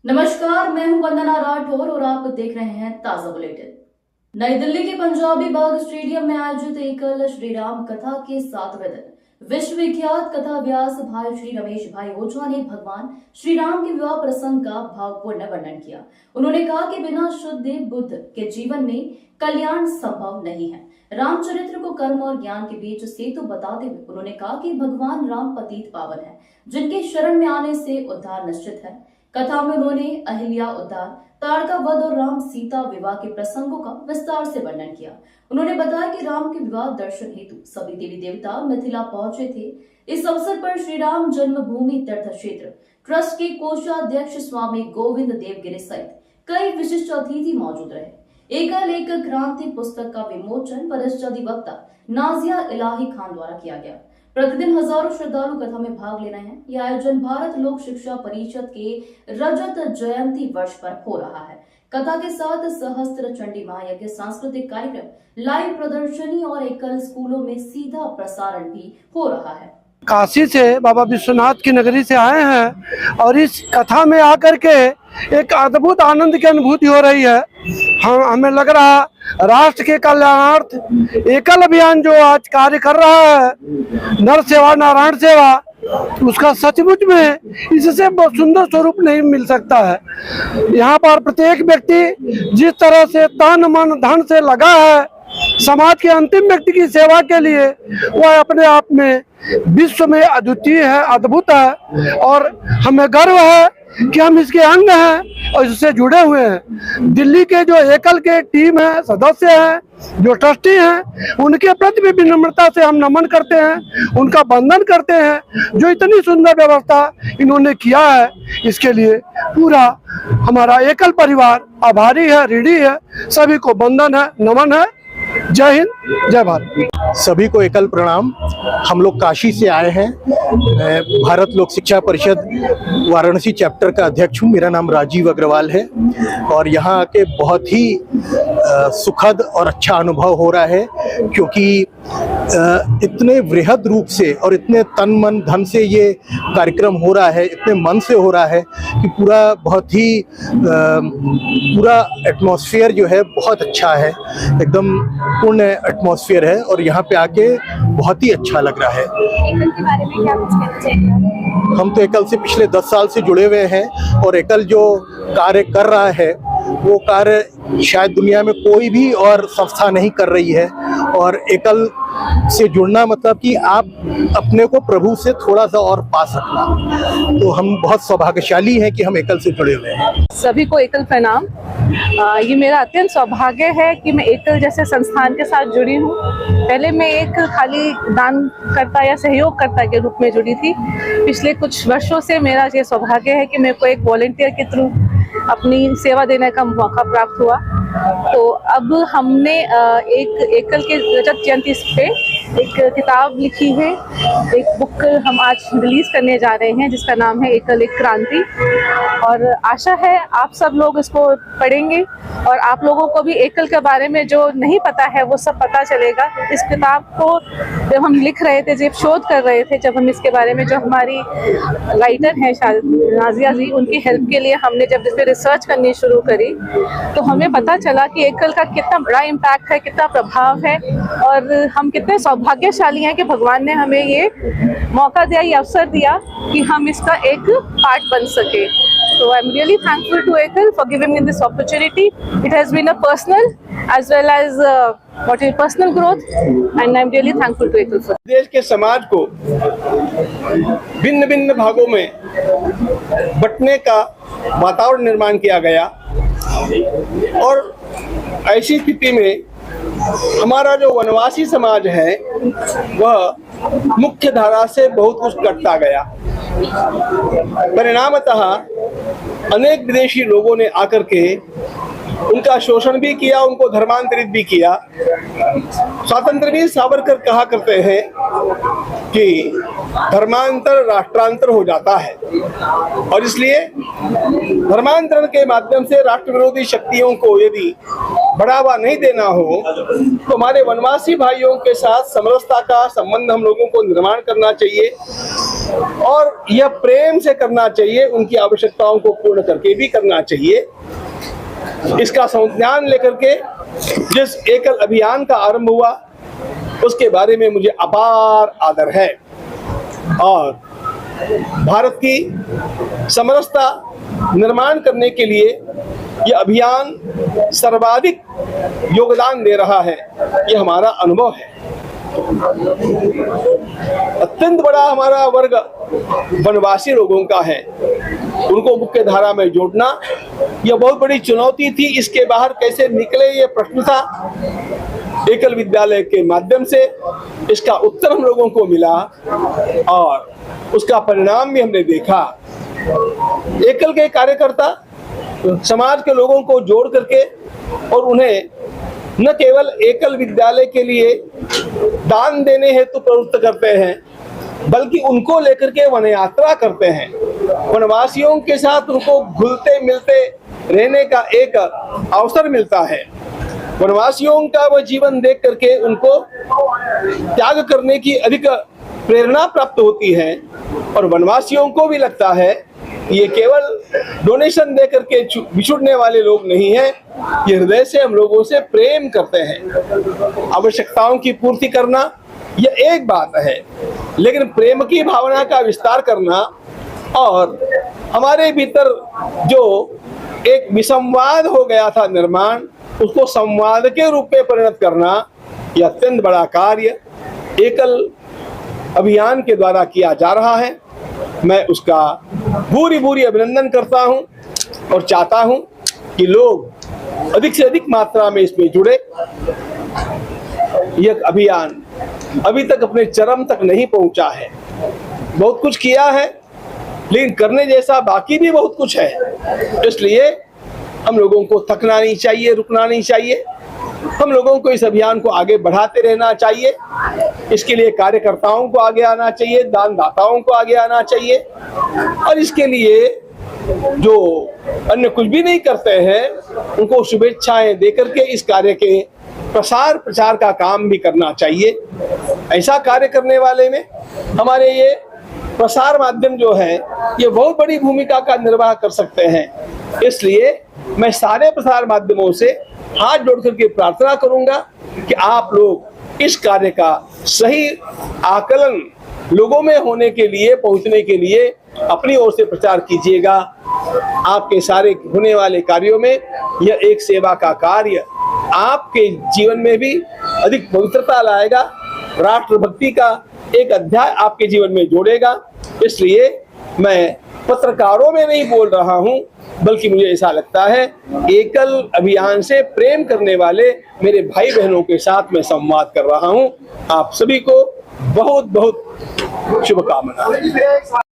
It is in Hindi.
नमस्कार, मैं हूं वंदना राठौर और आप देख रहे हैं ताजा बुलेटिन। नई दिल्ली के पंजाबी बाग स्टेडियम में आयोजित एकल श्री राम कथा के 7वें दिन विश्व विख्यात कथा व्यास भाई श्री रमेश भाई ओझा ने भगवान श्री राम के विवाह प्रसंग का भावपूर्ण वर्णन किया। उन्होंने कहा कि बिना शुद्ध बुद्ध के जीवन में कल्याण संभव नहीं है। रामचरित्र को कर्म और ज्ञान के बीच सेतु बताते हुए उन्होंने कहा कि भगवान राम पतित पावन है, जिनके शरण में आने से उद्धार निश्चित है। कथा में उन्होंने अहिल्या उद्धार, ताड़का वध और राम सीता विवाह के प्रसंगों का विस्तार से वर्णन किया। उन्होंने बताया कि राम के विवाह दर्शन हेतु सभी देवी देवता मिथिला पहुंचे थे। इस अवसर पर श्री राम जन्मभूमि तीर्थ क्षेत्र ट्रस्ट के कोषाध्यक्ष स्वामी गोविंद देवगिरी सहित कई विशिष्ट अतिथि मौजूद रहे। एकल एक क्रांति पुस्तक का विमोचन वरिष्ठ अधिवक्ता नाजिया इलाही खान द्वारा किया गया। प्रतिदिन हजारों श्रद्धालु कथा में भाग ले रहे हैं। यह आयोजन भारत लोक शिक्षा परिषद के रजत जयंती वर्ष पर हो रहा है। कथा के साथ सहस्त्र चंडी महायज्ञ, सांस्कृतिक कार्यक्रम, लाइव प्रदर्शनी और एकल स्कूलों में सीधा प्रसारण भी हो रहा है। काशी से बाबा विश्वनाथ की नगरी से आए हैं और इस कथा में आकर के एक अद्भुत आनंद की अनुभूति हो रही है। हमें लग रहा राष्ट्र के कल्याणार्थ एकल अभियान जो आज कार्य कर रहा है, नर सेवा नारायण सेवा, उसका सचमुच में इससे बहुत सुंदर स्वरूप नहीं मिल सकता है। यहाँ पर प्रत्येक व्यक्ति जिस तरह से तन मन धन से लगा है समाज के अंतिम व्यक्ति की सेवा के लिए, वह अपने आप में विश्व में अद्वितीय है, अद्भुत है और हमें गर्व है कि हम इसके अंग हैं और इससे जुड़े हुए हैं। दिल्ली के जो एकल के टीम है, सदस्य हैं, जो ट्रस्टी हैं, उनके प्रति भी विनम्रता से हम नमन करते हैं, उनका वंदन करते हैं। जो इतनी सुंदर व्यवस्था इन्होंने किया है, इसके लिए पूरा हमारा एकल परिवार आभारी है, ऋणी है। सभी को वंदन है, नमन है। जय हिंद, जय भारत। सभी को एकल प्रणाम। हम लोग काशी से आए हैं। मैं भारत लोक शिक्षा परिषद वाराणसी चैप्टर का अध्यक्ष हूँ। मेरा नाम राजीव अग्रवाल है और यहाँ आके बहुत ही सुखद और अच्छा अनुभव हो रहा है, क्योंकि इतने वृहद रूप से और इतने तन मन धन से ये कार्यक्रम हो रहा है, इतने मन से हो रहा है कि पूरा बहुत ही पूरा एटमॉस्फेयर जो है बहुत अच्छा है, एकदम पूर्ण एटमॉस्फेयर है और यहाँ पे आके बहुत ही अच्छा लग रहा है। एकल के बारे में क्या कुछ कहना चाहिए? हम तो एकल से पिछले 10 साल से जुड़े हुए हैं और एकल जो कार्य कर रहा है वो कार्य शायद दुनिया में कोई भी और संस्था नहीं कर रही है। और एकल से जुड़ना मतलब कि आप अपने को प्रभु से थोड़ा सा और पास रखना। तो हम बहुत सौभाग्यशाली हैं कि हम एकल से जुड़े हुए हैं। सभी को एकल प्रणाम। ये मेरा अत्यंत सौभाग्य है कि मैं एकल जैसे संस्थान के साथ जुड़ी हूँ। पहले मैं एक खाली दानकर्ता या सहयोगकर्ता के रूप में जुड़ी थी। पिछले कुछ वर्षों से मेरा ये सौभाग्य है कि मेरे को एक वॉलंटियर के थ्रू अपनी सेवा देने का मौका प्राप्त हुआ। तो अब हमने एक एकल के रजत जयंती पे एक किताब लिखी है, एक बुक हम आज रिलीज करने जा रहे हैं जिसका नाम है एकल एक क्रांति। और आशा है आप सब लोग इसको पढ़ेंगे और आप लोगों को भी एकल के बारे में जो नहीं पता है वो सब पता चलेगा। इस किताब को जब हम लिख रहे थे, जब शोध कर रहे थे, जब हम इसके बारे में, जो हमारी राइटर है नाजिया जी, उनकी हेल्प के लिए हमने जब इस पर रिसर्च करनी शुरू करी तो हमें पता चला कि एकल का कितना बड़ा इम्पैक्ट है, कितना प्रभाव है और हम कितने सौभाग्यशाली हैं कि भगवान ने हमें ये मौका दिया, ये अवसर दिया कि हम इसका एक पार्ट बन सके। So I'm really thankful to Ekal for giving me this opportunity. It has been a personal as well as personal growth, and I'm really thankful to Ekal for. देश के समाज को भिन्न भिन्न भागों में बंटने का वातावरण निर्माण किया गया और ऐसी स्थिति में हमारा जो वनवासी समाज है वह मुख्य धारा से बहुत कुछ कटता गया। परिणामतः अनेक विदेशी लोगों ने आकर के उनका शोषण भी किया, उनको धर्मांतरित भी किया। स्वातंत्रवीर सावरकर कहा करते हैं कि धर्मांतर राष्ट्रांतर हो जाता है और इसलिए धर्मांतरण के माध्यम से राष्ट्र विरोधी शक्तियों को यदि बढ़ावा नहीं देना हो तो हमारे वनवासी भाइयों के साथ समरसता का संबंध हम लोगों को निर्माण करना चाहिए। और यह प्रेम से करना चाहिए, उनकी आवश्यकताओं को पूर्ण करके भी करना चाहिए। इसका संज्ञान लेकर के जिस एकल अभियान का आरंभ हुआ उसके बारे में मुझे अपार आदर है और भारत की समरसता निर्माण करने के लिए यह अभियान सर्वाधिक योगदान दे रहा है, यह हमारा अनुभव है। अत्यंत बड़ा हमारा वर्ग वनवासी लोगों का है, उनको मुख्य धारा में जोड़ना यह बहुत बड़ी चुनौती थी। इसके बाहर कैसे निकले ये प्रश्न था। एकल विद्यालय के माध्यम से इसका उत्तर हम लोगों को मिला और उसका परिणाम भी हमने देखा। एकल के कार्यकर्ता समाज के लोगों को जोड़ करके और उन्हें न केवल एकल विद्यालय के लिए दान देने हेतु प्रवृत्त करते हैं, बल्कि उनको लेकर के वन यात्रा करते हैं। वनवासियों के साथ उनको घुलते मिलते रहने का एक अवसर मिलता है। वनवासियों का वह जीवन देख करके उनको त्याग करने की अधिक प्रेरणा प्राप्त होती है और वनवासियों को भी लगता है ये केवल डोनेशन दे करके बिछुड़ने वाले लोग नहीं हैं, ये हृदय से हम लोगों से प्रेम करते हैं। आवश्यकताओं की पूर्ति करना यह एक बात है, लेकिन प्रेम की भावना का विस्तार करना और हमारे भीतर जो एक विसंवाद हो गया था निर्माण, उसको संवाद के रूप में परिणत करना यह अत्यंत बड़ा कार्य एकल अभियान के द्वारा किया जा रहा है। मैं उसका भूरी अभिनंदन करता हूं और चाहता हूं कि लोग अधिक से अधिक मात्रा में इसमें जुड़े। यह अभियान अभी तक अपने चरम तक नहीं पहुंचा है, बहुत कुछ किया है लेकिन करने जैसा बाकी भी बहुत कुछ है। इसलिए हम लोगों को थकना नहीं चाहिए, रुकना नहीं चाहिए। हम लोगों को इस अभियान को आगे बढ़ाते रहना चाहिए। इसके लिए कार्यकर्ताओं को आगे आना चाहिए, दानदाताओं को आगे आना चाहिए और इसके लिए जो अन्य कुछ भी नहीं करते हैं उनको शुभेच्छाएं देकर के इस कार्य के प्रसार प्रचार का काम भी करना चाहिए। ऐसा कार्य करने वाले में हमारे ये प्रसार माध्यम जो है ये बहुत बड़ी भूमिका का निर्वाह कर सकते हैं। इसलिए मैं सारे प्रसार माध्यमों से हाथ जोड़ करके प्रार्थना करूंगा कि आप लोग इस कार्य का सही आकलन लोगों में होने के लिए, पहुंचने के लिए अपनी ओर से प्रचार कीजिएगा। आपके सारे होने वाले कार्यों में यह एक सेवा का कार्य आपके जीवन में भी अधिक पवित्रता लाएगा, राष्ट्रभक्ति का एक अध्याय आपके जीवन में जोड़ेगा। इसलिए मैं पत्रकारों में नहीं बोल रहा हूं, बल्कि मुझे ऐसा लगता है एकल अभियान से प्रेम करने वाले मेरे भाई बहनों के साथ मैं संवाद कर रहा हूं। आप सभी को बहुत बहुत शुभकामनाएं।